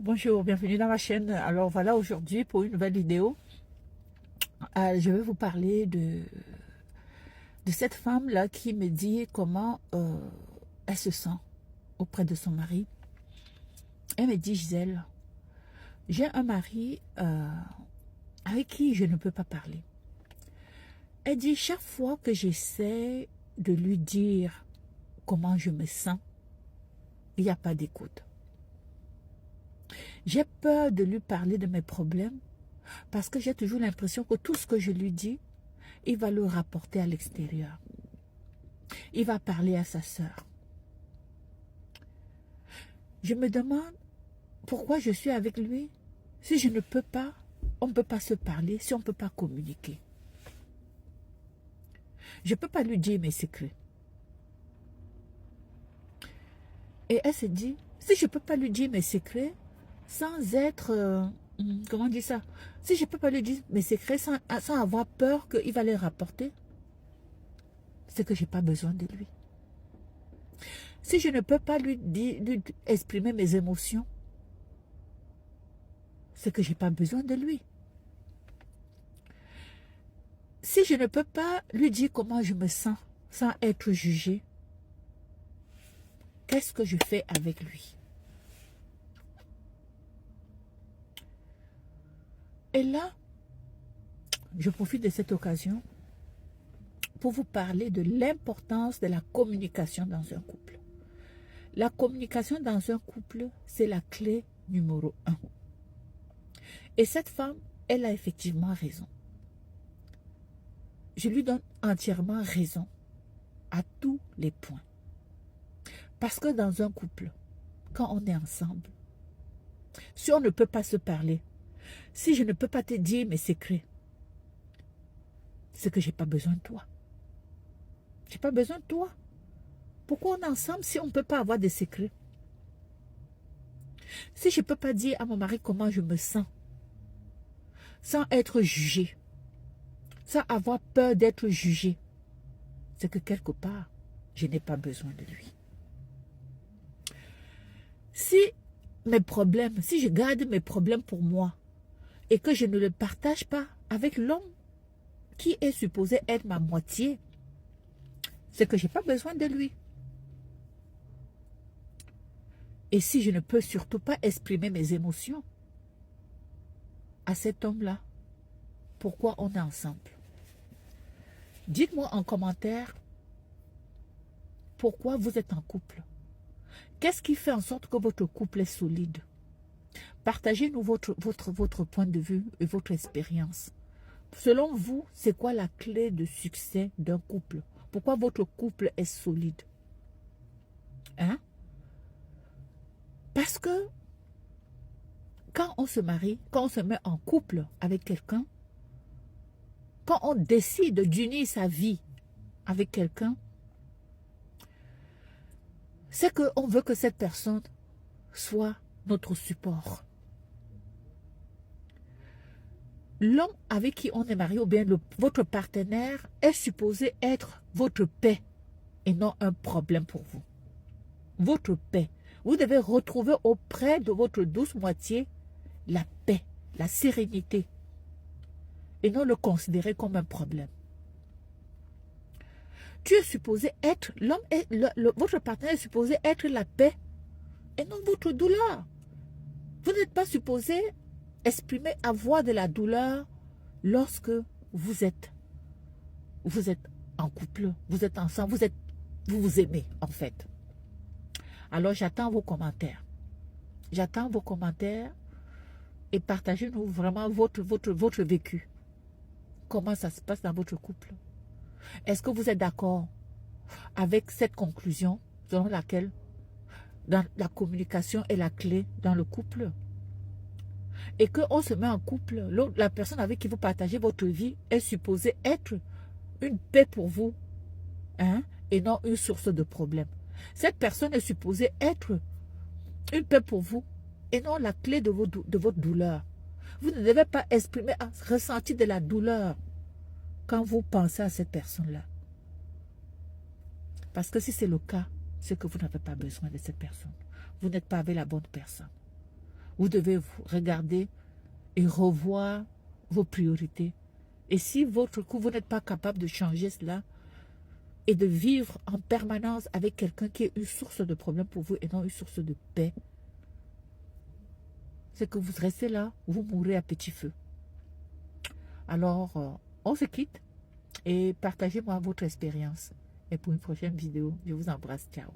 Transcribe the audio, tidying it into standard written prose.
Bonjour, bienvenue dans ma chaîne. Alors voilà, aujourd'hui pour une nouvelle vidéo, je vais vous parler de cette femme-là qui me dit comment elle se sent auprès de son mari. Elle me dit: Gisèle, j'ai un mari avec qui je ne peux pas parler. Elle dit: chaque fois que j'essaie de lui dire comment je me sens, il n'y a pas d'écoute. J'ai peur de lui parler de mes problèmes parce que j'ai toujours l'impression que tout ce que je lui dis, il va le rapporter à l'extérieur. Il va parler à sa sœur. Je me demande pourquoi je suis avec lui. Si je ne peux pas, on ne peut pas se parler, si on ne peut pas communiquer. Je ne peux pas lui dire mes secrets. Et elle se dit, si je ne peux pas lui dire mes secrets, sans être, comment dire ça, si je ne peux pas lui dire mes secrets sans avoir peur qu'il va les rapporter, c'est que je n'ai pas besoin de lui. Si je ne peux pas lui exprimer mes émotions, c'est que je n'ai pas besoin de lui. Si je ne peux pas lui dire comment je me sens sans être jugée, qu'est-ce que je fais avec lui? Et là, je profite de cette occasion pour vous parler de l'importance de la communication dans un couple. La communication dans un couple, c'est la clé numéro 1. Et cette femme, elle a effectivement raison. Je lui donne entièrement raison à tous les points. Parce que dans un couple, quand on est ensemble, si on ne peut pas se parler, si je ne peux pas te dire mes secrets, c'est que je n'ai pas besoin de toi. Je n'ai pas besoin de toi. Pourquoi on est ensemble si on ne peut pas avoir des secrets? Si je ne peux pas dire à mon mari comment je me sens, sans être jugée, sans avoir peur d'être jugée, c'est que quelque part, je n'ai pas besoin de lui. Si mes problèmes, si je garde mes problèmes pour moi et que je ne les partage pas avec l'homme qui est supposé être ma moitié, c'est que je n'ai pas besoin de lui. Et si je ne peux surtout pas exprimer mes émotions à cet homme-là, pourquoi on est ensemble? Dites-moi en commentaire pourquoi vous êtes en couple. Qu'est-ce qui fait en sorte que votre couple est solide? Partagez-nous votre point de vue et votre expérience. Selon vous, c'est quoi la clé de succès d'un couple? Pourquoi votre couple est solide? Hein? Parce que quand on se marie, quand on se met en couple avec quelqu'un, quand on décide d'unir sa vie avec quelqu'un, c'est qu'on veut que cette personne soit notre support. L'homme avec qui on est marié, ou bien votre partenaire, est supposé être votre paix et non un problème pour vous. Votre paix. Vous devez retrouver auprès de votre douce moitié la paix, la sérénité, et non le considérer comme un problème. Tu es supposé être, votre partenaire est supposé être la paix et non votre douleur. Vous n'êtes pas supposé exprimer, avoir de la douleur lorsque vous êtes en couple, vous êtes ensemble, vous vous aimez en fait. Alors j'attends vos commentaires. J'attends vos commentaires et partagez-nous vraiment votre vécu. Comment ça se passe dans votre couple? Est-ce que vous êtes d'accord avec cette conclusion selon laquelle la communication est la clé dans le couple? Et qu'on se met en couple, la personne avec qui vous partagez votre vie est supposée être une paix pour vous, hein, et non une source de problème. Cette personne est supposée être une paix pour vous et non la clé de votre douleur. Vous ne devez pas exprimer, ressentir de la douleur quand vous pensez à cette personne-là. Parce que si c'est le cas, c'est que vous n'avez pas besoin de cette personne. Vous n'êtes pas avec la bonne personne. Vous devez regarder et revoir vos priorités. Et si votre coup, vous n'êtes pas capable de changer cela et de vivre en permanence avec quelqu'un qui est une source de problème pour vous et non une source de paix, c'est que vous restez là, vous mourrez à petit feu. Alors, on se quitte et partagez-moi votre expérience. Et pour une prochaine vidéo, je vous embrasse. Ciao.